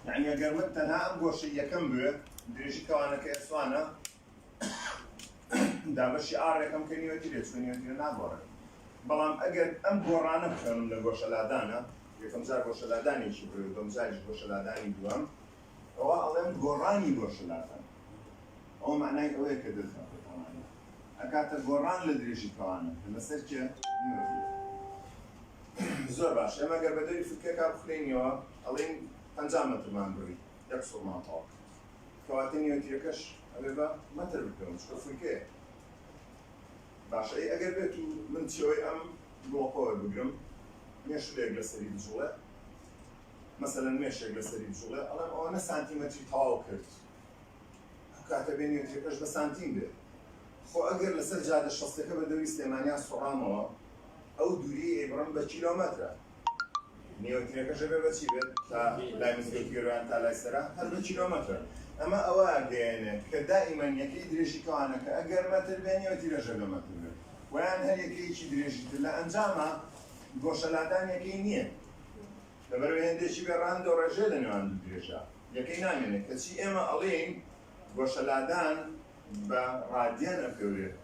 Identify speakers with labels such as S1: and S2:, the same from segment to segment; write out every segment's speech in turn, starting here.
S1: يعني ئەگەر من تەنها ئەم گۆشەی یەکەم بوێ درێژی کەوانەکە ئێسوانە دابەشی ئاڕێکەم کە نیوەتی لێ چوێنیوەتی ناگۆڕێت بەڵام ئەگەر ئەم گۆڕانە بخێنم لە گۆشەلادانە یەکەم جار گۆشەلادانێکی بڕێ دووەم جاریش گۆشەلادانی دووەم ئەوە ئەڵێم گۆڕانی گۆشەلادان ئەوە معنای ئەوەیە کە دەتوانێت ئەکاتە گۆڕان لە درێژی کەوانە لەسەر کێ نیوەتی زۆر باش ئێمە ئەگەر بەدەوری فکرێکا بخوێنیەوە ئەڵێن 50 مەترمان بڕی یەک سوڵمان تاوە کەواتە نیوەتیەکەش ئەبێ بە مەتر بکەم چکە فولکەیە باشە ئەگەر بێت و من چێوەی ئەم بڵۆقەوە بگرم مێشولێک لەسەری بجوڵێ مەسەلەن مێشێک لەسەری بجوڵێ ئەڵێم ئەوەنە سانتیمەتری تەواو کرد کاتە بێ نیوەتیەکەش بە سانتیم بێت خۆ ئەگەر لەسەر جادە شەستەکە بەدەوری سلێمانیا سوڕامەوە ئەو دووری ئێبڕم بە کیلۆمەترە نیوەتیەکەش بێ بەچی بێت تا لای مزگەوت گەرویان تا لای سەرا هەر بە کیلۆمەترە ئەمە ئەوە ئەگەیەنێت کە دائیمەن یەکەی درێژی کەوانەکە ئەگەر مەتر بێ نیوەتیرەژە لە مەتر بێت ویان هەر یەکەیەکی درێژیتر لە ئەنجامە گۆشەلادانێکی نییە لەبەرەوەی هێندێکی بێ ڕاندە و ڕێژێ لە نێوان دوو درێژە یەکەی نامێنێت کەچی ئێمە ئەڵێین گۆشەلادان بە ڕادیان ئەکەورێت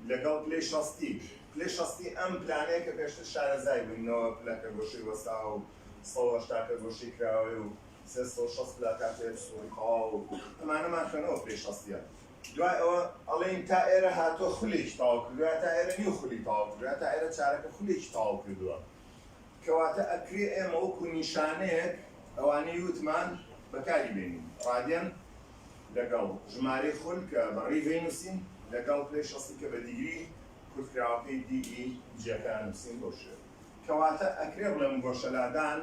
S1: لەگەڵ پلەی شەستی پلەی شەستی ئەم پلانەیە کە پێشتر شارەزای بووینەوە پلەکە گۆشەی وەستا و 180 گۆشەی کراوەی و 360 پلاکاتێ سوڕی قاو و ئەمانەمان خوێنەوە پلەی شەستیە دوای ئەوە ئەڵێن تا ئێرە هاتۆ خولێکی تاوا کردووە تا ئێرە نیو خولی تاوا کردووە تا ئێرە چارەکە خولێکی تاوا کردووە کەواتە ئەکرێ ئێمە وەکو نیشانەیەک ئەوانەی وتمان بەکاری بێنین ڕادیان لەگەڵ ژمارەی خول کە بەڕێی بێنووسین لەگەڵ پلەی شەستی کە بە دیگری کورتکراوەکەی دیگی جێەکان نووسین بۆ شێ کەواتە ئەکرێ بڵێم گۆشەلادان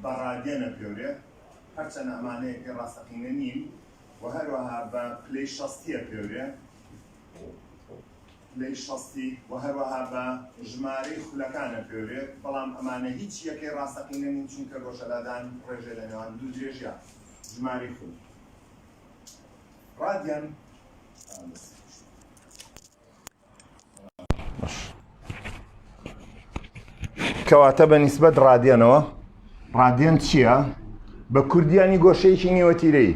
S1: بە ڕادیانە پێورێ هەرچەنە ئەمانەیەکی ڕاستەقینە نین و هەروەها بە پلەی شەستیە پێورێ پلەی شەستی و هەروەها بە ژمارەی خولەکانە پێورێ بەڵام ئەمانە هیچ یەکەی ڕاستەقینە نین چونکە گۆشەلادان ڕێژێ لە نێوان دوو درێژە ژمارەی خول ڕادیان کەواتە بە نیسبەت ڕادیانەوە ڕادیان چییە؟ بە کوردیانی گۆشەیەکی نیوەتیرەیی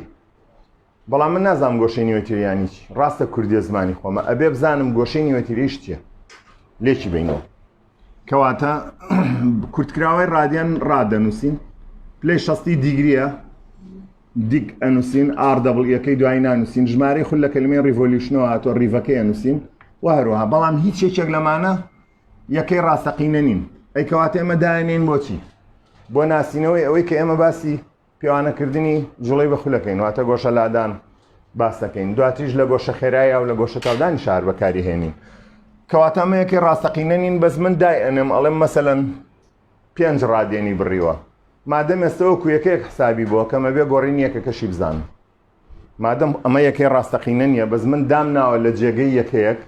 S1: بەڵام من نازانم گۆشەی نیوەتیرەیانی چی ڕاستە کوردیە زمانی خۆمە ئەبێ بزانم گۆشەی نیوەتیرەیش چییە لێکی بینەوە کەواتە کورتکراوەی ڕادیان ڕادەنووسین پلەی شەستی دیگریە دیگ ئەنووسین ئاردەبڵیەکەی دوای نانووسین ژمارەی خول لە کەلمەی ڕیڤۆلیوشنەوە هاتۆ ڕیڤەکەی ئەنووسین و هەروەها بەڵام هیچ یەکێک لەمانە یەکەی ڕاستەقینە نین ئەی کەواتە ئێمە داێنین بۆچی بۆ ناسینەوەی ئەوەی کە ئێمە باسی پیاوانەکردنی جوڵەی بە خولەکەین واتە گۆشەلادان باس دەکەین دواتریش لە گۆشە خێرایە و لە گۆشە تاودانی شار بەکاری هێنین کەواتە ئەمە یەکەی ڕاستەقینە نین بەس من دائێنم ئەڵێم مەسەلەن 5 ڕادیێنی بڕیوە مادەم ئێستا وەکو یەکەیەک حسابی بۆ کەمە بێ گۆڕینی یەکەکەشی بزانم مادەم ئەمە یەکەی ڕاستەقینە نییە بەس من دام ناوە لە جێگەی یەکەیەک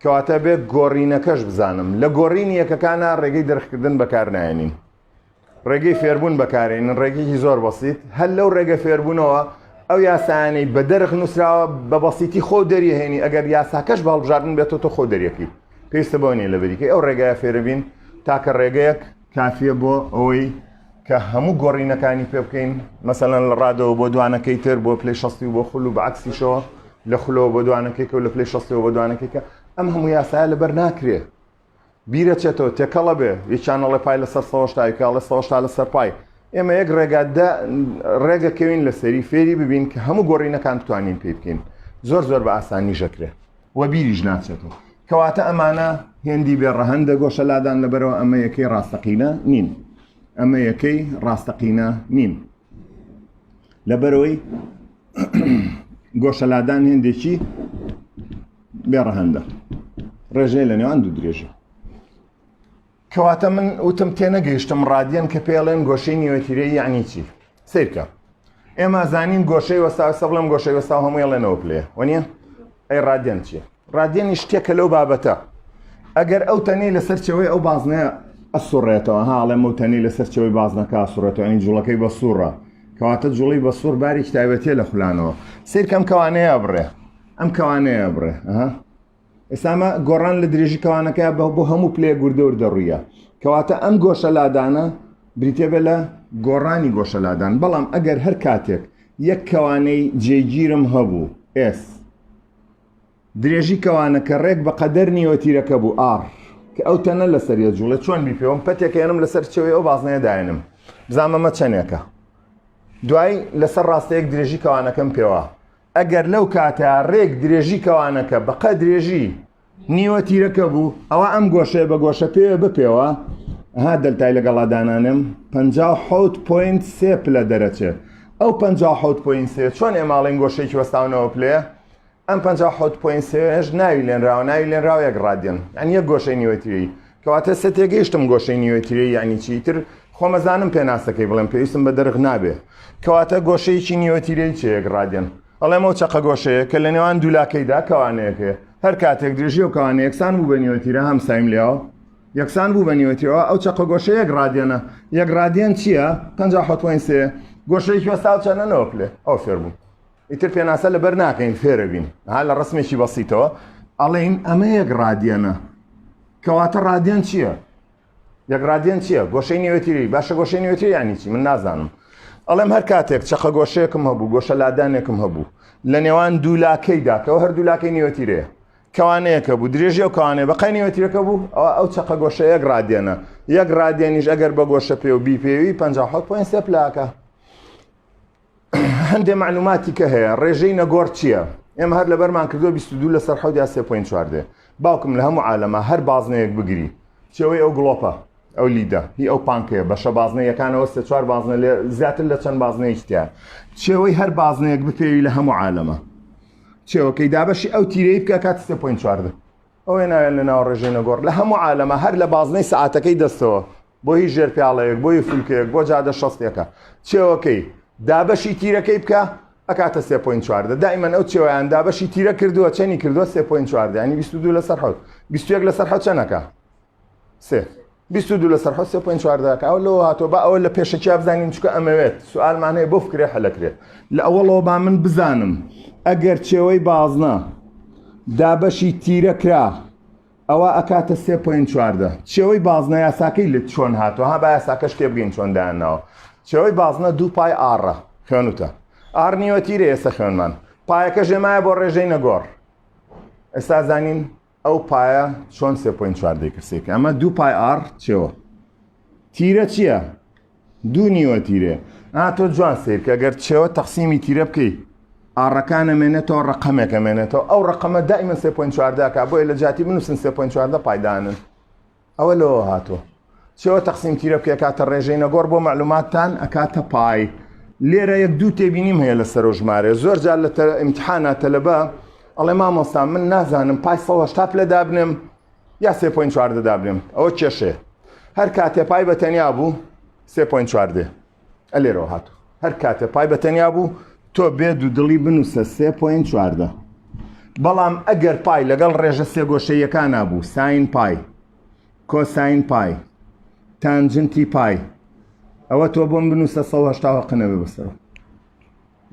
S1: کەواتە بێ گۆڕینەکەش بزانم لە گۆڕینی یەکەکانە ڕێگەی دەرخکردن بەکار نایێنین ڕێگەی فێربوون بەکارێنن ڕێگەیەکی زۆر بەسیط هەر لەو ڕێگە فێربوونەوە ئەو یاسایانەی بە دەرخ نووسراوە بە بەسیتی خۆ دەریهێنی ئەگەر یاساکەش بەڵبژاردن بێتەوە تۆ خۆ دەریەکەی پێویستە بۆ نیە لەبەریکەی ئەو ڕێگایە فێربین تاکە ڕێگەیەک کافیە بۆ ئەوەی کە هەموو گۆڕینەکانی پێ بکەین مەسەلەن لە ڕادەوە بۆ دوانەکەی تر بۆ پلەی شەستی و بۆ خول و بەعکسیشەوە لە خولەوە بۆ دوانەکەیکە و لە پلەی شەستیەوە بۆ دوانەکەیکە ئەم هەموو یاسایە لەبەر ناکرێ بیرە چێتەوە تێکەڵە بێ یەکیانەڵێ پای لەسەر 180 کاڵە 180 لەسەر پای ئێمە یەک ڕێگەکەوین لەسەری فێری ببین کە هەموو گۆڕینەکان بتوانین پێ بکەین زۆر زۆر بە ئاسانی ژەکرێ وە بیریش ناچێتەوە کەواتە ئەمانە هێندی بێ ڕەهەندە گۆشەلادان لەبەرەوە ئەمە یەکەی ڕاستەقینە نین ئەمە یەکەی ڕاستەقینە نین لەبەرەوەی گۆشەلادان هێندێکی بێڕەهەندە ڕێژەیە لە نێوان دوو درێژە کەواتە من وتم تێنەگەیشتم ڕادیان کە پێڵێن گۆشەی نیوەتیرەیی یعنی چی سیرکە ئێمە زانین گۆشەی وەستا بڵێم گۆشەی وەستا هەموو ڵێنەوە پلێ وەنیە ئەی ڕادیان چیە ڕادیانی شتێکە لەو بابەتە ئەگەر ئەو تەنەی لەسەرچەوەی ئەو بازنەیە ئەسوڕێتەوە هاڵێم ئەو تەنەی لەسەرچەوەی بازنەکە ئەسوڕێتەوە ئەنی جوڵەکەی بە سوورە کەواتە جوڵی بە سوور بارێکی تایبەتیە لە خولانەوە سیرکەم کەوانەیە بڕێ ئەم کەوانەیە بڕێ ئێسامە گۆڕان لە درێژی کەوانەکە بۆ هەموو پلێ گوردە وردە ڕوویە کەواتە ئەم گۆشەلادانە بریتێ بێ لە گۆڕانی گۆشەلادان. بەڵام ئەگەر هەر کاتێک یەک کەوانەی جێگیرم هەبوو ئێس درێژی کەوانە کە ڕێک بە قەدەر نیوەتیرەکە بوو ئار کە ئەو تەنە لەسەر یەجوڵە چۆن بیپێوم پەتێکێنم لەسەر چێوەی ئەو بازنەیە داێنم بزانمەمە چەندێکە دوای لەسەر ڕاستەیەک درێژی کەوانەکەم پێوە ئەگەر لەو کاتە ڕێک درێژی کەوانەکە بەقە درێژی نیوەتیرەکە بوو ئەوە ئەم گۆشەیە بە گۆشە پێوە بپێوە ها دەلتای لەگەڵادانانم 57.3 پلە دەرەچێت ئەو 57.3 چۆن ئێماڵین گۆشەیەکی وەستاونەوە پلێ ئەم 57.3 ناوی لێنراوە یەک ڕادیۆن یعنی یەک گۆشەی نیوەتیری کەواتە سە تێگەیشتم گۆشەی نیوەتیری یعنی چیتر خۆمەزانم پێناسەکەی بڵێم پێویستم بە دەرغ نابێ کەواتە گۆشەیەکی نیوەتیری چ یەک ڕادیۆن ئەڵێمەوە چەقە گۆشەیە کە لە نێوان دوولاکەیدا کەوانەیەکێ هەر کاتێک درێژی و کەوانە یەکسان بوو بە نیوەتیرە هەم سایم لێەوە یەکسان بوو بە نیوەتیرەوە ئەو چەقە گۆشە یەک ڕادیۆنە یەک ڕادیۆن چییە 57.3 گۆشەیەکی وەستاو چەندەنەوە پلێ ئەو فێر بوو ئیتر پێناسە لەبەر ناکەین فێرە بین ها لە ڕسمێکی بەسیتەوە ئەڵێن ئەمە یەک ڕادیۆنە کەواتە ڕادیۆن چییە یەک ڕادیۆن چییە گۆشەی نیوەتیری باشە گۆشەی نیوەتیری یانی چی من نازانم ئەڵێم هەر کاتێک چەقە گۆشەیەکم هەبوو گۆشە لادانێکم هەبوو لە نێوان دوولاکەیدا کەەوە هەر دوولاکەی نیوەتیرەیە کەوانەیەکە بوو درێژی و کەوانێ بەقای نیوەتیرەکە بوو ئەو چەقە گۆشە یەک ڕادیۆنە یەک ڕادیۆنیش ئەگەر بە گۆشە پێ و بیپێوی 57.3 پلاکە هەندێک معلوماتی کە هەیە ڕێژەی نەگۆڕ چییە ئێمە هەر لەبەرمان کردو 22 لەسەر حەوت 3.4 باوکم لە هەموو عالەمە هەر بازنەیەک بگری چێوەی ئەو گڵۆپە ئەو لیدە هی ئەو پانکەیە بەشە بازنەیەکانەوە 3-4 بازنە لێ زیاتر لە چەند بازنەیەکتیە چێوەی هەر بازنەیەک بپێوی لە هەموو عالەمە چێوەکەی دابەشی ئەو تیرەی بکە کات 3.4 ئەوێ ناوێن لە ناو ڕێژەی نەگۆڕ لە هەموو عالەمە هەر لە بازنەی سەعاتەکەی دەستەوە بۆ هیچ ژێرپیاڵەیەک بۆی فولکەیەک بۆ جادە شەستێکە چێوەکەی دابەشی تیرەکەی بکە ئەکاتە 3.4 دائیمەن ئەو چێوەیان دابەشی تیرە کردووە چەنی کردووە 3.4 ینی 22 لەسەر حەوت 21 لەسەر حەوت چەندەکە 22 لەسەر حەوت 3.4 دەکە ئەو لەوە هاتۆ با ئەوە لە پێشەکی بزانین چکە ئەمەوێت سوالمان هەیە بۆ فکرێ هەلەکرێت لە ئەوەڵەوە با من بزانم ئەگەر چێوەی بازنە دابەشی تیرە کرا ئەوە ئەکاتە 3.4 چێوەی بازنە یاساکەی لێت چۆن هاتووە ها با یاساکەش تێ بگەین چۆن دایانناوە چێوەی بازنە 2 پای ئاڕە خوێنوتە ئار نیوەتیرە ئێستا خوێنمان پایەکە ژێمایە بۆ ڕێژەی نەگۆڕ ئێستا زانین ئەو پایە چۆن 3.4 دەیکرسێکە ئەمە 2 پای ئار چێوە تیرە چییە؟ 2 نیوەتیرێ تۆ جوان سیر کە گەر چێوە تەقسیمی تیرە بکەی ئاڕەکانە مێنێتەوە ڕقەمێکە مێنێتەوە ئەو ڕقەمە دائیمەن 3.4 دەکا بۆیە لە جاتی بنووسن 3.4 پایدانن ئەوە لەوە هاتووە چێوە تەقسیم تیرە بکە کاتە ڕێژەی نەگۆڕ بۆ معلوماتتان ئەکاتە پای لێرە یەک دوو تێبینیم هەیە لەسەر و ژمارە زۆر جار لە ئیمتحانە تەلەبە ئەڵێ مامۆستا من نازانم پای 180 پلە دابنم یا 3.4 دابنم ئەوە کێشێ هەر کاتێ پای بەتەنیا بوو 3.4 ئەلێرەوە هاتوو هەر کاتێ پای بەتەنیا بوو تۆ بێ دوو دڵی بنووسە 3.4 بەڵام ئەگەر پای لەگەڵ ڕێژە سێ گۆشەیەکان نبوو ساین پای کۆساین پای تانجنتی پای ئەوە تۆ بۆم بنووسە 180 قنەوێ بەسەرەوە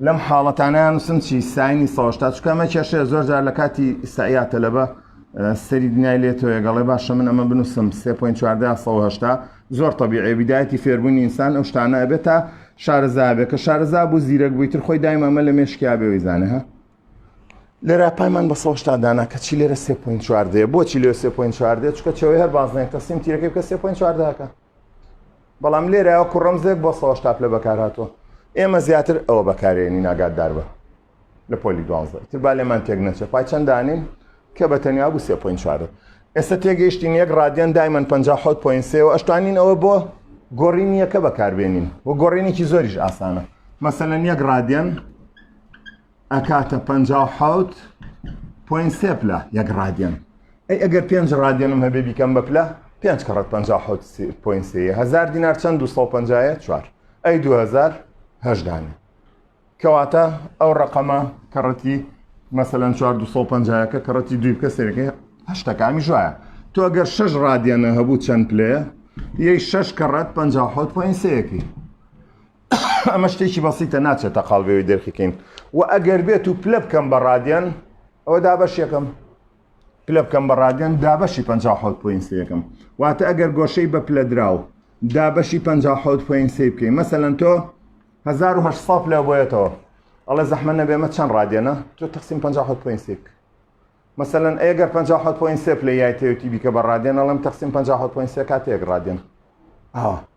S1: لەم حاڵەتانە نووسم چی ساینی 180 چکەمە کێشەیە زۆر جار لە کاتی ئیسائیاتە لەبە سەری دنیای لێتەوە گەڵێ باشە من ئەمە بنووسم 3.4 180 زۆر تەبیعی بیدایەتی فێربوونی ئینسان ئەو شتانە ئەبێت تا شارەزا بێ کە شارەزا بوو زیرەک بوویتر خۆی دایمەمە لە مێشکیا بێەوەی زانێ ها لێرە پایمان بە 180 دانا کە چی لێرە 3.4 بۆچی لێ 3.4 چکە چێوەی هەر بازنێک تەقسیم تیرەکەی بکە 3.4 داکە بەڵام لێرە ئەو کوڕەمزێک بۆ 180 لە بەکار هاتووە ئێمە زیاتر ئەوە بەکارێنی ناگاتدار بە لە پۆلی 12 تر با لێمان تێک نەچێ پای چەند دانین کە بەتەنیا بوو 3.4 ئێستا تێگەیشتین یەک ڕادیۆن دایمەن 57.3 و ئەشتوانین ئەوە بۆ گۆڕینی یەکە بەکاربێنین بۆ گۆڕینێکی زۆریش ئاسانە مەسەلەن یەک ڕادیۆن ئەکاتە 57.3 پلە یەک ڕادیۆن ئەی ئەگەر 5 ڕادیۆنم هەبێ بیکەم بە پلە 5 کەڕەت 57.3 هزار دینار چەند 250 4 ئەی 2008 دانێ کەواتە ئەو ڕقەمە کەڕەتی مەسەلەن 4 کە کەڕەتی دوی بکە سەرەکەی 8 کامی ژوایە تۆ ئەگەر 6 ڕادیۆنە هەبوو چەند پلەیە یەی 6 کەڕەت 57.3 ئەمە شتێکی بەسیتە ناچێتە قاڵبێەوەی دەرخیکەین و ئەگەر بێت و پلە بکەم بە ڕادیۆن ئەوە دابەش یەکەم پلە بکەم بە ڕادیۆن دابەشی 57.3 واتە ئەگەر گۆشەی بە پلە دراو دابەشی 57.3 بکەین مەسەلەن تۆ 1800 لێ بۆیەتەوە ئەڵێ زەحمە نەبێمە چەند ڕادێنە تۆ تەقسیم 57.3 بکە مەسەلەن ئەگەر 57.3 پلە یای تێوتی بیکە بە ڕادێن ئەڵێم تەقسیم 57.3 کاتێک ڕادێن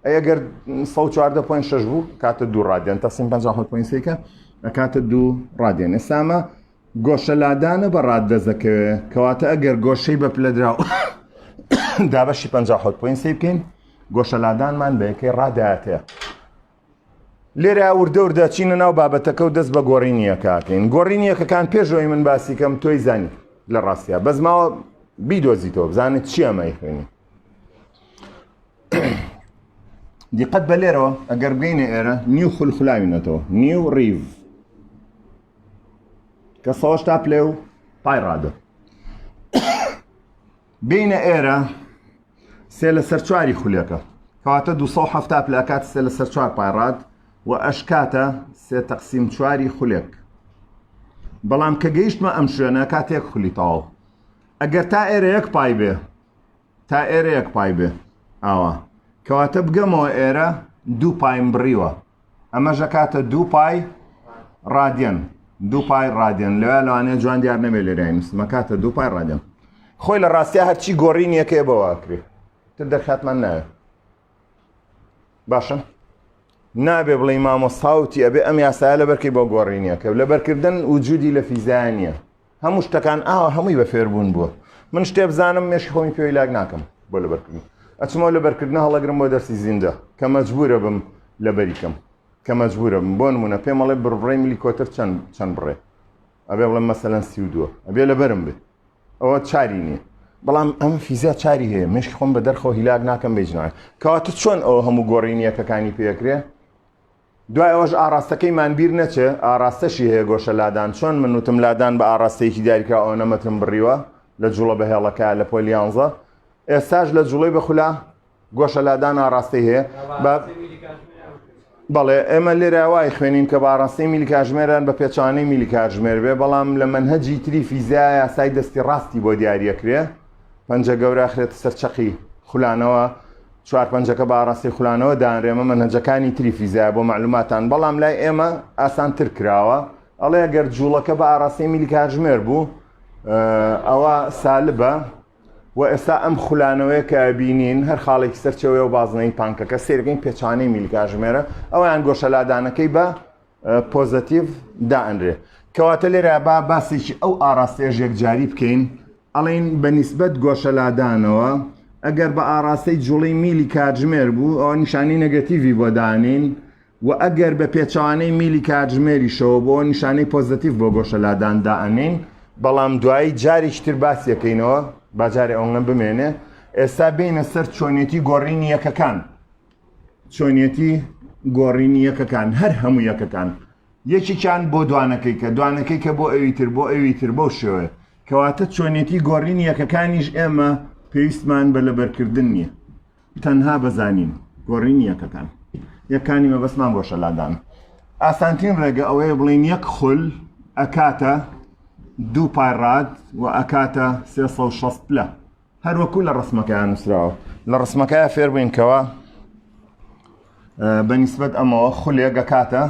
S1: ئەگەر 114.6 بوو کاتە دوو ڕادێن تەقسیم 57.3 کە ئەکاتە دوو ڕادێن ئێسامە گۆشە لادانە بە ڕاد دەزەکەوێ کەواتە ئەگەر گۆشەی بە پلەدراو دابەشی 57.3 بکەین گۆشە لادانمان بە یەکەی ڕادایەتەیە لێرە وردە وردە چینە ناو بابەتەکە و دەست بە گۆڕینیەکەکەین گۆڕینیەکەکان پێشەوەی من باسی کەم تۆی زانی لە ڕاستیە بەزماوە بیدۆزیتەوە بزانێت چی ئەمەی خوێنی دیقەت بە لێرەوە ئەگەر بگەینە ئێرە نیو خولخولاوینەتەوە نیو ڕیڤ کە 100 تا پلێ و پای ڕادە بینە ئێرە سێ لەسەر چواری خولەکە کەواتە 270 پلاکات سێ لەسەر چوار پای ڕاد و ئەشکاتە سێ تەقسیم چواری خولێک بەڵام کە گەیشتمە ئەم شوێنە کاتێک خولی تەواو ئەگەر تا ئێرە یەک پای بێ تا ئێرە یەک پای بێ ئاوا کەواتە بگەمەوە ئێرە دوو پایم بڕیوە ئەمەژە کاتە دوو پای ڕادێن دوو پای ڕادێن لەوێ لەوانەیە جوان دیار نەبێ لێرای نووسمە کاتە دوو پای ڕادێن خۆی لە ڕاستیە هەرچی گۆڕینیەکەی بەواکرێ تر دەرخاتمان ناوێت باشە نابێ بڵێ مامۆستاوتی ئەبێ ئەم یاسایە لەبەرکەی بۆ گۆڕینیەکە لەبەرکردن وجودی لە فیزیان نییە هەموو شتەکان هەمووی بە فێربوون بووە من شتێ بزانم مێشی خۆمی پێوی لاگ ناکەم بۆ لەبەرکردن ئەچمەوە لەبەرکردنە هەڵەگرم بۆ دەرسی زیندە کە مەجبورە بم لەبەریکەم کە مەجبورە بم بۆ نمونە پێم ئەڵێ بڕڕێی ملی کۆتر چەند بڕێ ئەبێ بڵێم مەسەلەن 32 ئەبێ لەبەرم بێ ئەوە چاری نییە بەڵام ئەم فیزیا چاری هەیە مێشکی خۆم بە دەرخەوە هیلاک ناکەم بێجنایە کەواتە چۆن ئەوە هەموو گۆڕینیەکەکانی پێکرێ دوای ئەوەش ئاراستەکەیمان بیر نەچێ ئاراستەشی هەیە گۆشە لادان چۆن من وتم لادان بە ئاراستەیەکی دیاریکرا ئەو نەمەتم بڕیوە لە جوڵە بەهێڵەکە لە پۆلیانزە ئێستاش لە جوڵەی بەخولا گۆشە لادان ئاراستەی هەیە بەڵێ ئێمە لێرە وای خوێنین کە بە ئاراستەی میلی کاتژمێران بە پێچوانەی میلی کاتژمێر بێ بەڵام لە مەنهەجی تری فیزیای یاسای دەستی ڕاستی بۆ دیاریەکرێ پەنجە گەورە ئەخرێتە سەر چەقی خولانەوە چوار پەنجەکە بە ئاڕاستی خولانەوە دانرێمە مەنهەجەکانی تری فیزیای بۆ معلوماتان بەڵام لای ئێمە ئاسانتر کراوە ئەڵێ ئەگەر جوڵەکە بە ئاڕاستی میلی کاتژمێر بوو ئەوە سالبە و ئێستا ئەم خولانەوەی کە بینین هەر خاڵێکی سەرچەوەی و بازنەی پانکەکە سێرگەین پێچانەی میلی کاتژمێرە ئەویان گۆشە لادانەکەی بە پۆزەتیڤ دائەنرێ کەواتە لێرە با باسێکی ئەو ئاراستەیەش یەکجاری بکەین ئەڵێن بەنیسبەت گۆشە لادانەوە ئەگەر بە ئاراستەی جوڵەی میلی کاتژمێر بوو ئەوە نیشانی نەگەتیڤی بۆ دانین و ئەگەر بە پێچوانەی میلی کاتژمێریشەوە بۆ نیشانەی پۆزەتیڤ بۆ گۆشە لادان دائەنین بەڵام دوایی جارێکتر باسیەکەینەوە باجارێ ئەوڵم بمێنێ ئێستا بینە سەر چۆنیەتی گۆڕینی یەکەکان چۆنیەتی گۆڕینی یەکەکان هەر هەموو یەکەکان یەکێکیان بۆ دوانەکەی کە دوانەکەی کە بۆ ئەویتر بۆ ئەویتر بۆ شێوە کەواتە چۆنیەتی گۆڕینی یەکەکانیش ئێمە پێویستمان بە لەبەرکردن نییە تەنها بەزانین گۆڕینی یەکەکان یەکانی مەبەستمان بۆشە لادان ئاسانترین ڕێگە ئەوەیە بڵین یەک خول ئەکاتە دوو پای ڕاد و ئەکاتە 360 پلە هەروەکو لە ڕسمەکەیان نووسراوە لە ڕسمەکەیە فێر بووینکەوە بەنیسبەت ئەمەوە خولێک ئەکاتە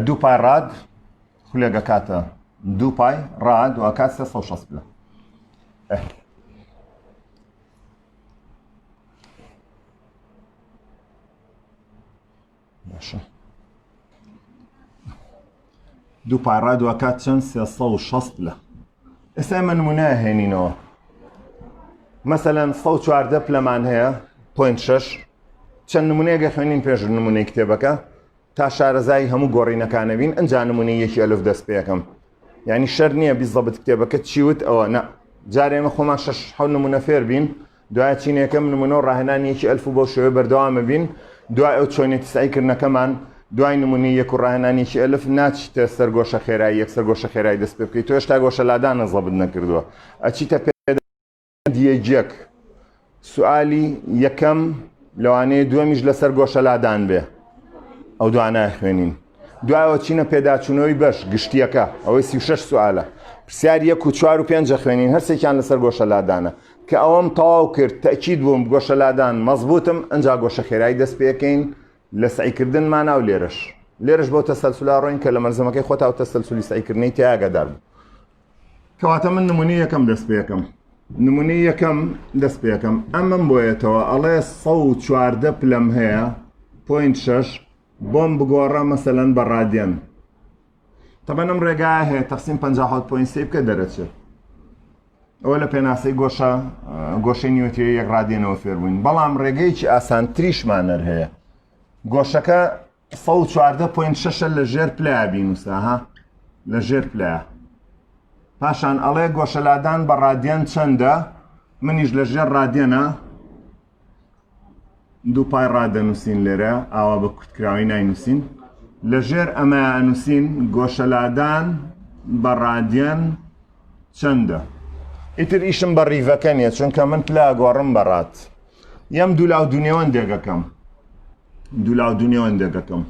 S1: دوو پای ڕاد خولێک ئەکاتە دوو پای ڕاد و ئەکات 360 پلە باشە دوو پای ڕاد و ئەکات چەند 360 پلە ئێستا ئێمە نمونە هێنینەوە مەسەلەن 114 پلەمان هەیە پۆینت 6 چەند نمونەیەگە خوێنین پێش نمونەی کتێبەکە تا شارەزای هەموو گۆڕینەکانە بین ئەنجا نمونەی یەکی ئەلف دەست پێ یەکەم یعنی شەر نییە بیزەبت کتێبەکە چیوت ئەوە نە جارێ ئێمە خۆمان 6 نمونە فێر بین دوای چینەکەم نمونە و ڕاهێنانی یەکی ئەلف بۆ شێوە بەردەوامە بین دوای ئەو چۆنێتی سعیکردنەکەمان دوای نمونەی یەک و ڕاهێنانیکی ئەلف ناچیتە سەر گۆشە خێرایی یەکسەر گۆشە خێرایی دەست پێ بکەیت تۆ هێشتا گۆشە لادانە زەبت نەکردووە ئەچیتە پێ دیەجێک سوالی یەکەم لەوانەیە دووەمیش لەسەر گۆشە لادان بێ ئەو دوانای خوێنین دوایەوە چینە پێداچوونەوەی بەش گشتیەکە ئەوەی 36 سوالە پرسیار 1 و 4 و 5 خوێنین هەرسێکیان لەسەر گۆشە لادانە کە ئەوەم تەواو کرد تەکید بووم گۆشە لادان مەزبوطم ئەنجا گۆشە خێرایی دەست پێکەین لە سعیکردن ماناو لێرش بۆ تەسەلسولا ڕۆین کە لە مەرزەمەکەی خۆتاو تەسەلسولی سعیکردنەی تیاگەدار بوو. کەواتە من نمونی یەکەم دەست پێکەم دەست پێکەم ئەمەم بۆیەتەوە ئەڵێ 114 پلەم هەیە 0.6 بۆم بگۆڕە مەسەلەن بە ڕادیەن. طبعا ئەم ڕێگایە هەیە تەقسیم 57.3 بکە دەرەچێت. ئەوە لە پێناسەی گۆشەی نیوتری یەک ڕادیەنەوە فێر بووین. بەڵام ڕێگەیەکی ئاسانتریشمانەر هەیە. گۆشەکە 114.6 لە ژێر پلەیە بینوسە لە ژێر پلەیە. پاشان ئەڵێ گۆشەلادان بە ڕادیەن چەندە؟ منیش لە ژێر ڕادیەنە 2 پای ڕادەنووسین لێرە ئاوا بە کورتکراوی ناینووسین. لە ژێر ئەمە ئەنووسین گۆشەلادان بە ڕادیەن چەندە؟ ئیتر ئیشم بە ڕیڤەکە نیە چونکە من پلا گۆڕم بەڕات. یەم 2/2 دێگەکەم 2/2 دێگەکەم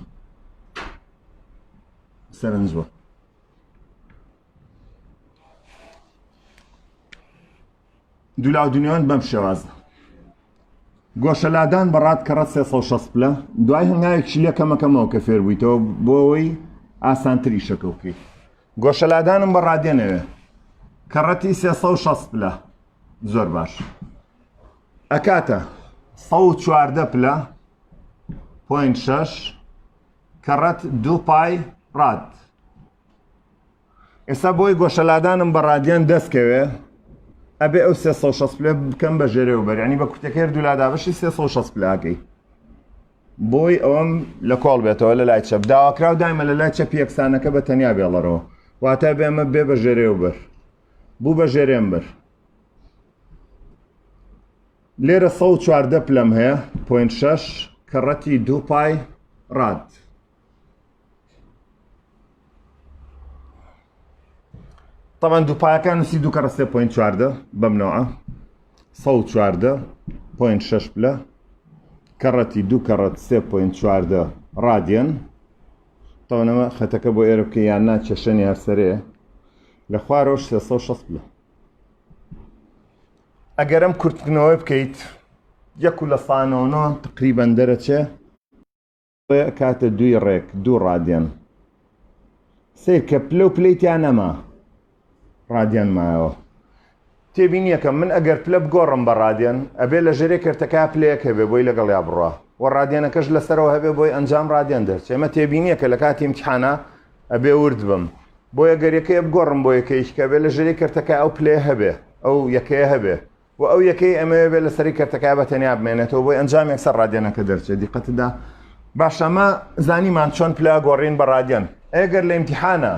S1: سەرنجوە. دولاودونیۆن بەم شێوازە. گۆشەلادان بەڕات کەڕەت 360 پلە دوای هەنگاوێکی لێکەمەکەمەوە کە فێر بوویتەوە بۆ ئەوەی ئاسانتری شەکە بکەیت. گۆشەلادانم بە ڕادیەنەوێ کەڕەتی 360 پلە زۆر باش. ئەکاتە 114 پلە 0.6 کەڕەت 2 پای ڕاد. ئێستا بۆی گۆشەلادانم بە ڕادیەن دەستکەوێ ئەبێ ئەو 360 پلە بکەم بە ژێرەوەبەر یعنی بە کوتەکەر دوولادابەشی 360 پلاکەی بۆی ئەوەم لە کۆڵ بێتەوە لە لای چەپ داواکراو دایمە لە لای چەپی یەکسانەکە بە تەنیا بێڵەرەوە واتە بێمە بێ بە ژێرەوەبەر بوو بە ژێرێم بەر. لێرە 114 پلەم هەیە 0.6 کەڕەتی 2 پای ڕاد. طبعا دووپایەکان نووسی 2 کەڕە 3.14 بەمنەوە 114.6 پلە کەڕەتی 2 کەڕەت 3.14 ڕادیەن. تەوەنەمە خەتەکە بۆ ئێرە بکە یان نا کێشەنی هەرسەرەیە لە خوارەوەش 360 پلە. ئەگەرم کورتکردنەوەی بکەیت 1/100 تقریبەن دەرەچێ کاتە 2 ڕێک 2 ڕادیەن سیر کە پلە و پلەیتیان نەما ڕادیەن مایەوە. تێبینی یەکەم من ئەگەر پلە بگۆڕم بە ڕادیەن ئەبێ لە ژێرێ کردەکە پلەیەک هەبێ بۆی لەگەڵیا بڕە و ڕادیەنەکەش لەسەرەوە هەبێ بۆی ئەنجام ڕادیەن دەرچێ. ئەمە تێبینیە کە لە کاتی ئیمتیحانە ئەبێ ورد بم بۆیە گەرەکەی بگۆڕم بۆ یەکەیش کە بێ لە ژێری کردەکە ئەو پلەیە هەبێ ئەو یەکەیە هەبێ و ئەو یەکەی ئەمەوێ بێ لەسەری کردەکە بە تەنیا بمێنێتەوە بۆی ئەنجامێک سەر ڕادیەنەکە دەرچێت. دیقەتدا باش ئەمە زانیمان چۆن پلە گۆڕین بە ڕادیەن. ئەگەر لە ئیمتیحانە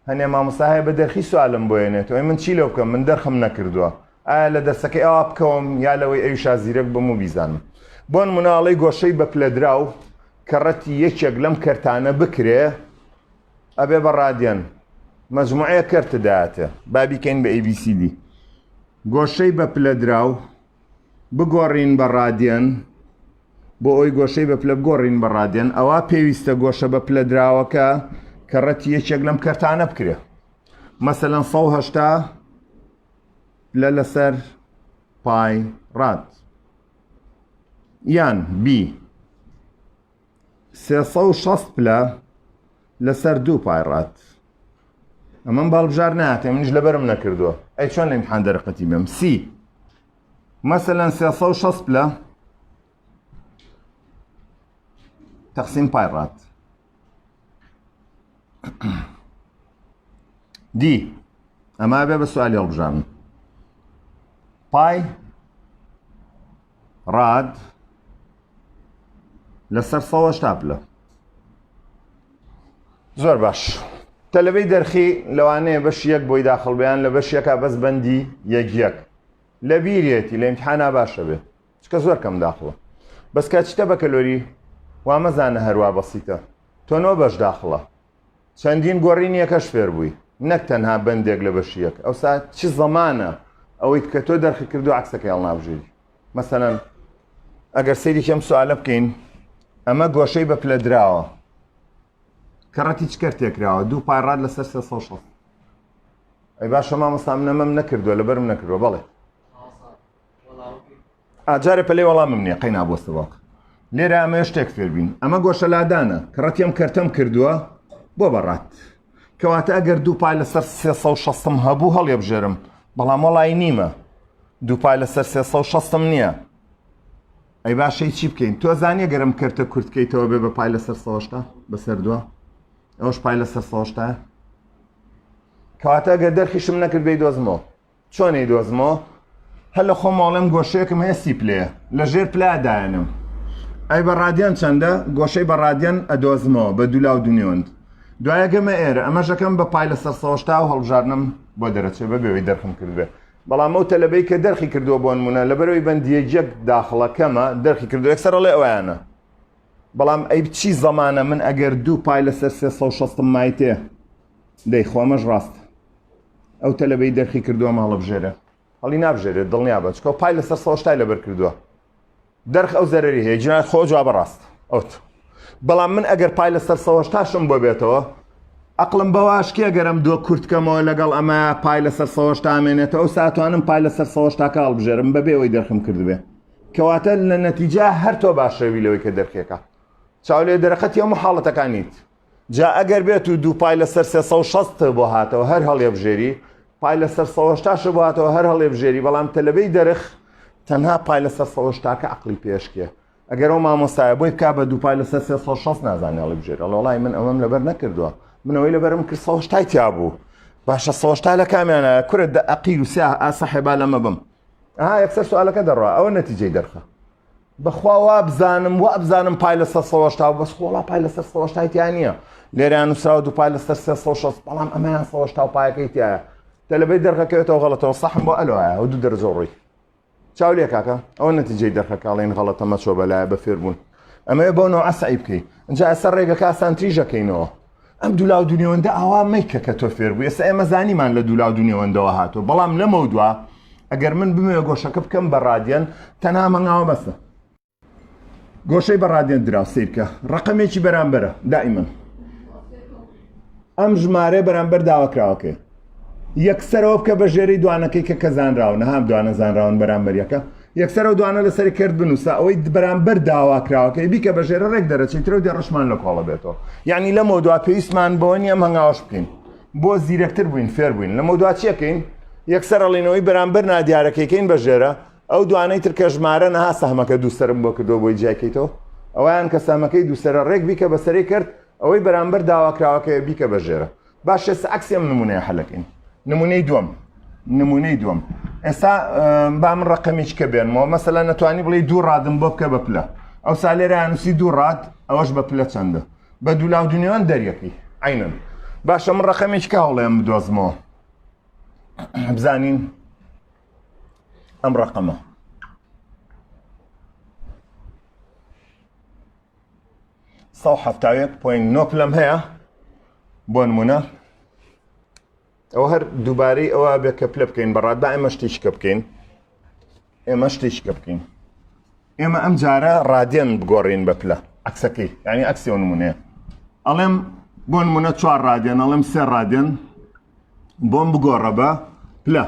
S1: هەنێ مامۆستا هەیە بە دەرخی سوالم بۆێنێتەوە من چی لێ بکەم من دەرخم نەکردووە ئایا لە دەستەکەی ئەوە بکەوم یا لەوەی ئەویشا زیرەک بم و بیزانم. بۆ نمونەڵەی گۆشەی بە پلەدراو کەڕەتی یەکێک لەم کەرتانە بکرێ ئەبێ بە ڕادیەن مەجموعەیە کەرتدایەتێ بابیکەین بە ABCD. گۆشەی بە پلەدراو بگۆڕین بە ڕادیەن بۆ ئەوی گۆشەی بە پلە بگۆڕین بە ڕادیەن ئەوە پێویستە گۆشە بە پلەدراوەکە کەڕەتی یەکێک لەم کەرتانە بکرێ مەسەلەن 180 لە لەسەر پای ڕاد یان B 360 پلە لەسەر 2 پای ڕاد. ئەمەم باڵبژار ناتێ منیش لەبەرم نەکردووە ئەی چۆن لە ئیمتیحان دەرەقەتی بێم. C مەسەلەن 360 پلە تەقسیم پای ڕاد. دی ئەمە بێ بە سوالی هەڵبژارن پای ڕاد لەسەر 180 پلە. زۆر باش تەلەبەی دەرخی لەوانەیە بەش یەک بۆی داخڵ بەیان لە بەش یەکە بەس بەندی یەک لە بیرێتی لە ئیمتیحانا باشە بێ چکە زۆر کەم داخڵە بەس کاتچتە بە کەلۆری وامەزانە هەروە بەسیتە تۆنەوە بەش داخڵە چەندین گۆڕین یەکەش فێر بووی نەک تەنها بەندێک لە بەشیەک ئەوسا چ زەمانە ئەوەی کە تۆ دەرخی کردو عکسەکەی هەڵنابژێری. مەسەلەن ئەگەر سەیری کەم سوالە بکەین ئەمە گۆشەی بە پلەدراوە کەڕەتی چ کەرتێکراوە 2 پای ڕاد لەسەر 360 ئەی باشە مامۆستا من ئەمەم نەکردووە لەبەرم نەکردووە بەڵێ ئاجارە پەلێ وەڵامم نییە قەی نابۆستەوە لێرە ئەمە شتێک فێربین ئەمە گۆشە لادانە کە ڕەتیم کەرتەم کردووە بۆ بەڕات کەواتە ئەگەر دوو پای لەسەر 360 هەبوو هەڵێ بژێرم بەڵام وەڵای نیمە دوو پای لەسەر 360 نییە ئەی باشەی چی بکەین تۆ زانیە گەرم کەرتە کورتکەیتەوە بێ بە پای لەسەر 100 بەسەر دووە ئەوش پای لەسەر 100 کەواتە ئەگەر دەرخیشم نەکردبێ دۆزمەوە چۆنەی دۆزمەوە هەر لە خۆماڵێم گۆشەیەکم هەیە 30 پلەیە لە ژێر پلادایەنم ئەی بە ڕادیان چەندە گۆشەی بە ڕادیان ئەدۆزمەوە بە دوولاو دونیۆند دوایە گەمە ئێرە ئەمەشەکەم بە پای لەسەر 100 و هەڵبژارنم بۆ دەرەچێ بە بێەوەی دەرخم کردبێ بەڵام ئەو تەلەبەی کە دەرخی کردووە بۆ نمونە لەبەرەوەی بەندیەجێک داخڵەکەمە دەرخی کردو یەکسەرەڵێ ئەویانە بەڵام ئەی چی زەمانە من ئەگەر دوو پای لەسەر 360 مایتێ دەی خۆمەش ڕاست ئەو تەلەبەی دەرخی کردووە ماڵە بژێرە هەڵی نابژێرێت دڵنیا بە چکە پای لەسەر 100 لەبەر کردووە دەرخ ئەو زەرەری هەیە جنات خۆ جواب ڕاست ئەوت بەڵام من ئەگەر پای لەسەر 100 شم بۆ بێتەوە ئەقلم بەواشکی ئەگەرم دووە کورتکەمەوە لەگەڵ ئەمە پای لەسەر 100 ئامێنێتەوە ئەو ساتوانم پای لەسەر 100 کاڵ بژێرم بەبێەوەی دەرخم کردبێ کەواتە لە نەتیجە هەر تۆ باشەوی لەوەی کە دەرخێکە چاولێ دەرەخەتی هەموو حاڵەتەکانیت جا ئەگەر بێت و دوو پای لەسەر 360 بۆ هاتەوە هەر هەڵێ بژێری پای لەسەر 100 بۆ هاتەوە هەر هەڵێ بژێری بەڵام تەلەبەی دەرخ تەنها پای لەسەر 100 کە عەقلی پێشکێ ئەگەر ئەو مامۆستایە بۆی بکا بە دوو پای لەسەر 360 نازانێ هەڵی بژێرە وەڵای من ئەوەم لەبەر نەکردووە منەوەی لەبەرم کرد 100 تیا بوو باشە 100 لە کامیانە کورە عەقیل و سیا ئاسەحێبا لەمە بم یەکسەر سوالەکە دەڕوا ئەوە نەتیجەی دەرخە بەخوا وا بزانم پای لەسەر 100 بەس خۆڵا پای لەسەر 100 تیا نییە لێرەیان نووسراوە دوو پای لەسەر 360 بەڵام ئەمەیان 100 پایەکەی تایە تەلەبەی دەرخەکەوێتەوە غەڵەتەوە سەحم بۆ ئەلۆایە ئەو دوو دەرجۆڕی چاو لێ کاکە ئەوە نەتیجەی دەرخەکەڵێن غەڵەتەمە چۆ بەلایە بە فێربوون ئەمەیە بۆ نەوە ئەسعی بکەی اینجا ئەسەر ڕێگەکە ئاسانتریژەکەینەوە ئەم دوولاو دونیەوەندە ئاوا مەیکە کە تۆ فێربوو ئێستا ئێمە زانیمان لە دوولاو دونیەوەندەوە هاتووە بەڵام لەمە دووە ئەگەر من بمێ گۆشەکە بکەم بە ڕادیەن تەنها مەنگاوە بەسە گۆشەی بە ڕادیەن دراو سیرکە ڕقەمێکی بەرامبەرە دائیمەن ئەم ژمارە بەرامبەر داواکراوەکەی یەکسەرەوە بکە بە ژێری دوانەکەی کە کەزانراون نەهام دوانە زانراون بەرامبەریەکە یەکسەرەوە دوانە لەسەری کرد بنووسە ئەوەی بەرامبەر داواکراوەکەی بیکە بە ژێرە ڕێک دەرەچێتەوە دێ ڕشمان لە کۆڵە بێتەوە یعنی لەمە دوا پێویستمان بۆ نیە هەنگاوەش بکەین بۆ زیرەکتر بووین فێر بووین لەمە دوا چیەکەین یەکسەرەڵینەوەی بەرامبەر نادیارەکەیکەین بە ژێرە ئەو دوانەی تر کە ژمارە نەها سەهمەکە دووسەرم بۆ کردەوە بۆی جیاکەیتەوە ئەویان کە سەهمەکەی دووسەرە ڕێک بیکە بەسەری کرد ئەوەی بەرامبەر داواکراوەکەی بیکە بە ژێرە باش ئێستا عەکسێم نمونەیە هەڵەکەین نمونەی دووەم ئێستا با من ڕقەمێککە بێنمەوە مەسەلا نەتوانی بڵێ دوو ڕادم بۆ بکە بە پلە ئەو سالێرە نووسی دوو ڕاد ئەوەش بە پلە چەندە بە دوولاو دنیۆن دەریەکەی عینن باشە من ڕقەمێککە هەڵێم بدۆزمەوە بزانین ئەم ڕقەمە .9 پلەم هەیە بۆ نمونە ئەوە هەر دووبارەی ئەوە بێ کە پلە بکەین بەڕاد با ئێمە شتێککە بکەین ئێمە ئەم جارە ڕادیەن بگۆڕین بە پلە عەکسەکەی یعنی عەکسی ئەو نمونەیە ئەڵێم بۆ نمونە 4 ڕادیەن ئەڵێم 3 ڕادیەن بۆم بگۆڕە بە پلە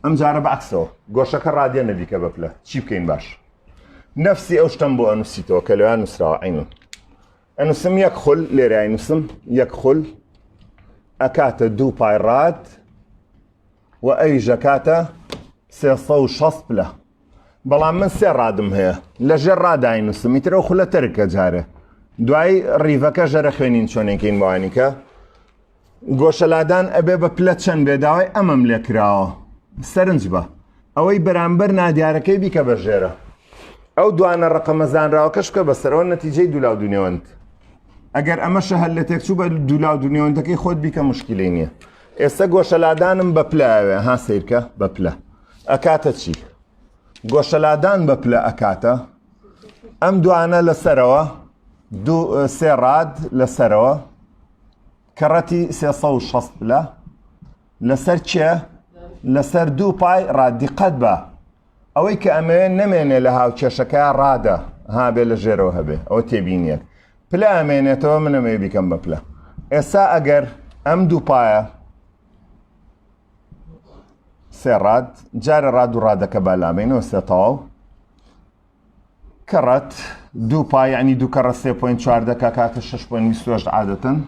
S1: ئەم جارە بە عەکسەوە گۆشەکە ڕادیەنە بیکە بە پلە چی بکەین باش نەفسی ئەو شتم بۆ ئەنووسیتەوە کە لەوێ نووسراوە عینن ئەنووسم یەک خول لێرە ئەینووسم یەک خول ئەکاتە دوو پای ڕاد و ئەیژەکاتە 360 پلە بەڵام من 3 ڕادم هەیە لە ژێر ڕاداینووسم ئیتر ئەو خولە تەرکە جارێ دوای ڕیڤەکە ژەرە خوێنین چۆنێکین بۆوانیکە گۆشەلادان ئەبێ بە پلە چەند بێداوای ئەمەم لێ کراوە سەرنج بە ئەوەی بەرامبەر نادیارەکەی بیکە بە ژێرە ئەو دوانە ڕقەمەزانراوەکەش بکە بەسەرەوە نەتیجەی دوولاو دونیەوەند ئەگەر ئەمەشە هەر لە تێکچوو بە دوولاو دونیەوەندەکەی خۆت بیکە مشکلەی نییە ئێستا گۆشەلادانم بە پلەوێ ها سیرکە بە پلە ئەکاتە چی گۆشەلادان بە پلە ئەکاتە ئەم دوانە لەسەرەوە 3 ڕاد لەسەرەوە کەڕەتی 360 پلە لەسەر چێ لەسەر دوو پای ڕادیقەت بە ئەوەی کە ئەمەوێ نەمێنێ لە هاوچێشەکە ڕادە ها بێ لە ژێرەوە هەبێ ئەوە تێبینیەک پلە ئەمێنێتەوە منەمێ بیکەم بە پلە ئێستا ئەگەر ئەم دوو پایە سێ ڕاد جارە ڕاد و ڕادەکە بالامێنەوە سێ تەواو کەڕەت دوو پای یعنی دوو کەڕە 3.4 دەکا کاتە 6.28 عادەتەن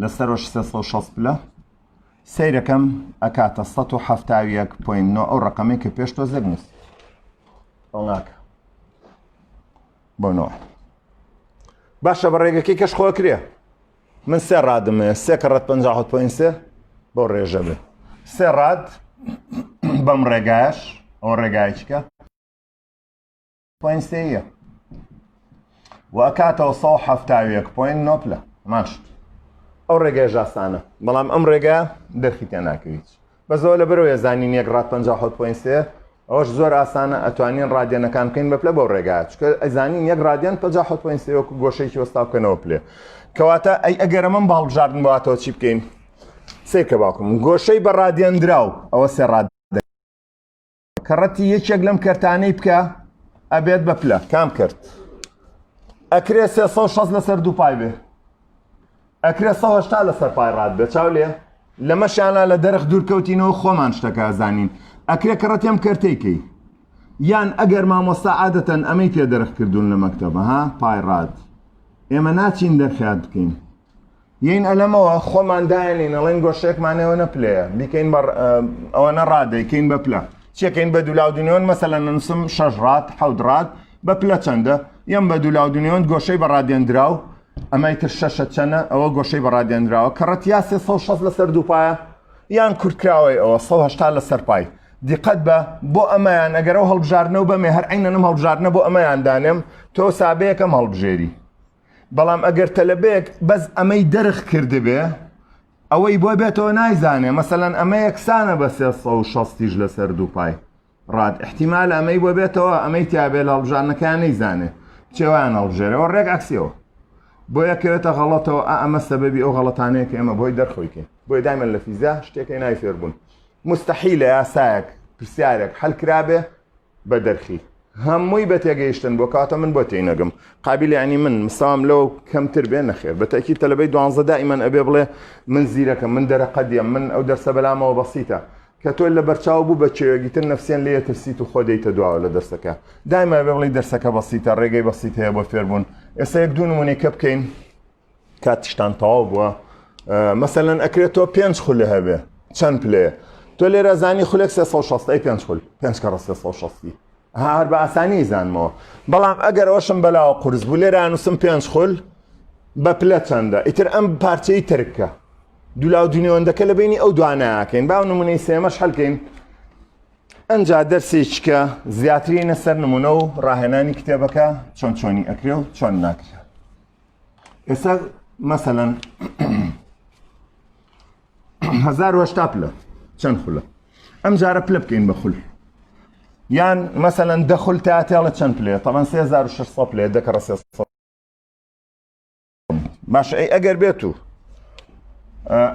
S1: لەسەرەوەش 360 پلە سەیرەکەم ئەکاتە 171.9 ئەو ڕقەمەی کە پێش تۆ زەگنووس ناکە بۆ 9 باشە بە ڕێگەکەی کەش خۆ کرێ من سێ ڕادمێ سێ کەڕەت 57.3 بۆ ڕێژە بێ سێ ڕاد بەم ڕێگایش ئەو ڕێگایچکە پوین سێیە و ئەکاتەوە 171.9 پلە ماش ئەو ڕێگای ژاسانە بەڵام ئەم ڕێگە دەرخی تێ ناکەویت بەزەوە لە بەرەوەی زانین یەک ڕاد 57.3 ئەوەش زۆر ئاسانە ئەتوانین ڕادیەنەکان بکەین بە پلە بۆ ڕێگای چکە ئەزانین یەک ڕادیان 57.3 وەکو گۆشەیەکی وەستا بکەنەوە پلێ کەواتە ئەی ئەگەرە من بە هەڵبژاردن بۆاتەوە چی بکەین سێکە باوکم گۆشەی بە ڕادیان دراو ئەوە سێ ڕاد کەڕەتی یەکێک لەم کەرتانەی بکە ئەبێت بە پلە کام کرد ئەکرێ 360 لەسەر دوو پای بێ ئەکرێ 180 لەسەر پای ڕاد بێ چاو لێ لەمەشیانە لە دەرەخ دوورکەوتینەوە خۆمان شتەکە ئەزانین ئەکرێ کەڕەتی ئەم کەرتەیکەی یان ئەگەر مامۆستا عادەتەن ئەمەی پێ دەرەخ کردوون لە مەکتەبە ها پای ڕاد ئێمە ناچین دەرخیات بکەین یین ئەلەمەوە خۆمان داێنین ئەڵێن گۆشەیەکمانەوە نەپلەیە بیکەین ئەوەنە ڕادەیکەین بە پلە چیەکەین بە دوولاودنیۆن مەسەلەن نووسم 6 ڕاد 7 ڕاد بە پلە چەندە یەم بە دوولاودنیۆن گۆشەی بە ڕادێنراو ئەمەی تر شەشە چەنە ئەوە گۆشەی بە ڕادێنراوە کەڕەت یا 360 لەسەر دووپایە یان کورتکراوەی ئەوە 180 لەسەر پای دیقەت بە بۆ ئەمەیان ئەگەرەوە هەڵبژارنەوە بەمێ هەر عینەنم هەڵبژارنە بۆ ئەمەیان دانێم تۆ سابەیەکەم هەڵبژێری بەڵام ئەگەر تەلەبەیەک بەس ئەمەی دەرخ کردبێ ئەوەی بۆ بێتەوە نایزانێ مەسەلەن ئەمە یەکسانە بە 360 لەسەر دووپای ڕاد احتیمال ئەمەی بۆ بێتەوە ئەمەی تیابێ لە هەڵبژارنەکەیان نەیزانێ چێوایان هەڵبژێرەوە ڕێک عکسیەوە بۆ یەکەوێتە غەڵەتەوە ئەمە سەبەبی ئەو غەڵەتانەیە کە ئێمە بۆی دەرخۆیکەین بۆی دایمەن لە فیزیا شتێکی نای فێربوون مستەحیلە یاسایەک پرسیارێک حەل کرابێ بە دەرخی هەمووی بە تێگەیشتن بۆ کاتە من بۆ تێنەگەم قابل ینی من مستەوام لەو کەمتر بێ نەخێر بەتەکی تەلەبەی 12 دائیمەن ئەبێ بڵێ من زیرەکەم من دەرەقەدیەم من ئەو دەرسە بەلامەوە بەسیتە کە تۆ لە بەرچاو بوو بە چێوەگیتر نەفسیان لێ ترسیت و خۆ دەیتە دواوە لە دەرسەکە دایما بێ بڵێ دەرسەکە بەسیتە ڕێگەی بەسیت هەیە بۆ فێربوون ئێستا یەک دوو نمونەیەکە بکەین کاتیشتان تەواو بووە مەسەلەن ئەکرێتەوە 5 خولە هەبێ چەند پلەیە تۆ لێرە زانی خولێک 360 ئەی 5 خول 5 کەڕە 360 هەر بە ئاسانی زانمەوە بەڵام ئەگەر ئەوشم بەلاوە قورس بوو لێرە نووسم 5 خول بە پلە چەندە ئیتر ئەم پارچەی ترکە دوولاودنیۆندەکە لە بینی ئەو دوانەکەین باو نمونەی سێمەش هەڵکەین ئەنجا دەرسێککە زیاترینە سەر نمونە و ڕاهێنانی کتێبەکە چۆن چۆنی ئەکرێ و چۆن ناکرێ ئێستا مەسەلەن 1080 پلە چەند خولە ئەم جارە پلە بکەین بە خول یان مەسەلەن دەخول تاتێڵە چەند پلێ تەمەن 3600 پلێ دەکەڕە 300 باشە ئەی ئەگەر بێت و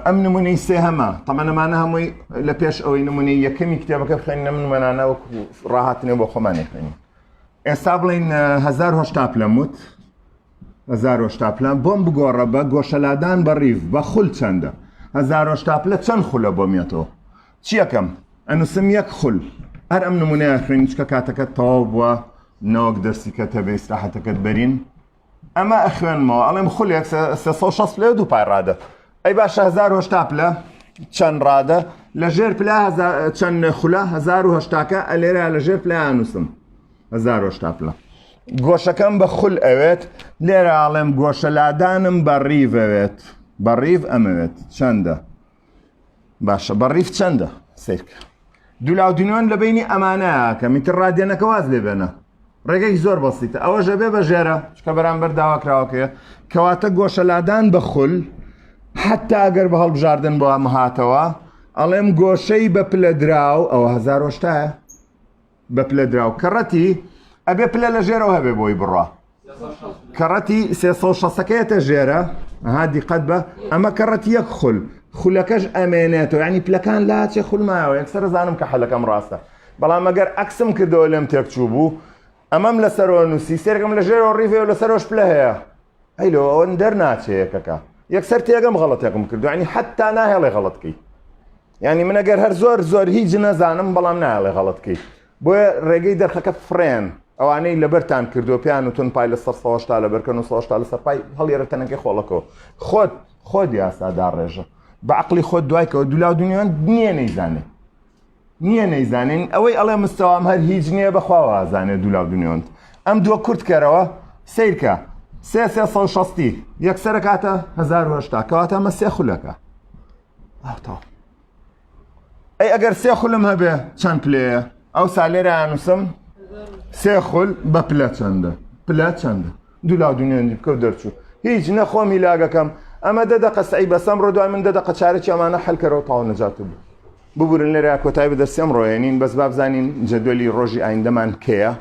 S1: ئەم نمونەی سێ هەمە تەمەنەمانە هەمووی لە پێش ئەوەی نمونەی یەکەمی کتێبەکە بخێن نە منمەنانە وەکو ڕاهاتنێ بۆ خۆمانێ خوێنین ئێستا بڵین 1080 پلە موت 1080 پلە بۆم بگۆڕە بە گۆشەلادان بە ڕیف بە خول چەندە 1080 پلە چەند خولە بۆ مێتەوە چیەکەم ئەنووسم یەک خول هەر ئەم نمونەیە خوێنین چکە کاتەکەت تەواو بووە نەوەک دەرسیکەتە بە ئیستراحەتەکەت بەرین ئەمە ئەخوێنمەوە ئەڵێم خولێک 360 لێ دوو پای ڕادە ئەی باشە 1080 پلە چەند ڕادە لە ژێر پلا چەند خولە 1080کە ئەلێرە لە ژێر پلا ئەنووسم 1080 پلە گۆشەکەم بە خول ئەوێت لێرە ئاڵێم گۆشەلادانم بە ڕیڤ ئەوێت بە ڕیڤ ئەمەوێت چەندە باشە بە ڕیف چەندە سیرکە دوولاودنیۆن لە بینی ئەمانەیە کە میتر ڕادێنەکە واز لێ بێنە ڕێگەی زۆر بەسیتە ئەوەژە بێ بە ژێرە چکە بەرامبەر داواکراوەکەیە کەواتە گۆشەلادان بە خول حتا ئەگەر بە هەڵبژاردن بۆ ئەمە هاتەوە ئەڵێم گۆشەی بە پلە دراو ئەوە 1080 بە پلە دراو کەڕەتی ئەبێ پلە لە ژێرەوە هەبێ بۆی بڕوا کەڕەتی 360ەکەیەتە ژێرە ئەها دیقەت بە ئەمە کەڕەتی یەک خول خولەکەش ئەمێنێتەوە ینی پلەکان لاچێ خولمایەوە یەکسەر زانم کە حەلەکەم ڕاستە بەڵام ئەگەر ئەکسم کردەوە لێم تێکچوو بوو ئەمەم لەسەرەوە نووسی سێرەکەم لە ژێرەوە ڕیڤێ و لەسەرۆش پلە هەیە ئەیلۆ ئەوە دەرناچێ یەکەکە یەکسەر تێگەم غەڵەتێکم کردو ینی حتا ناهێڵێ غەڵەتکەی ینی من ئەگەر هەر زۆر هیچ نەزانم بەڵام نایڵێ غەڵەتکەی بۆیە ڕێگەی دەرخەکە فرێن ئەوانەی لەبەرتان کردو پێیان وتون پای لەسەر 100 لەبەرکەن و 100 لەسەر پای هەڵێرە تەنەکەی خۆڵەکەەوە خۆت یاسادا ڕێژە بە عەقلی خۆت دوایکەوە دوولاو دنیایان نییە نەیزانین ئەوەی ئەڵێ مستەوام هەر هیچ نییە بەخواوە ئازانێ دوولاو دنیۆنت ئەم دووە کورت کەرەوە سیرکە 360 یەکسەرە کاتە 1970 کەواتە ئەمە 3 خولەکە ئەی ئەگەر 3 خولم هەبێ چەند پلەیە ئەو سالێرە ئانووسم 3 خول بە پلە چەندە دوولاو دنیۆنی بکە و دەرچوو هیچ نەخۆمی لاگەکەم ئەمە دەدەقە سعی بەسەم ڕۆ دوای من دەدەقە چارەکی ئەمانە حەلکەرەوە تاو نەجات بوو ببورن لێرە کۆتایی بەدەستێم ڕۆیێنین بەس با بزانین جەدوەلی ڕۆژی ئایندەمان کێیە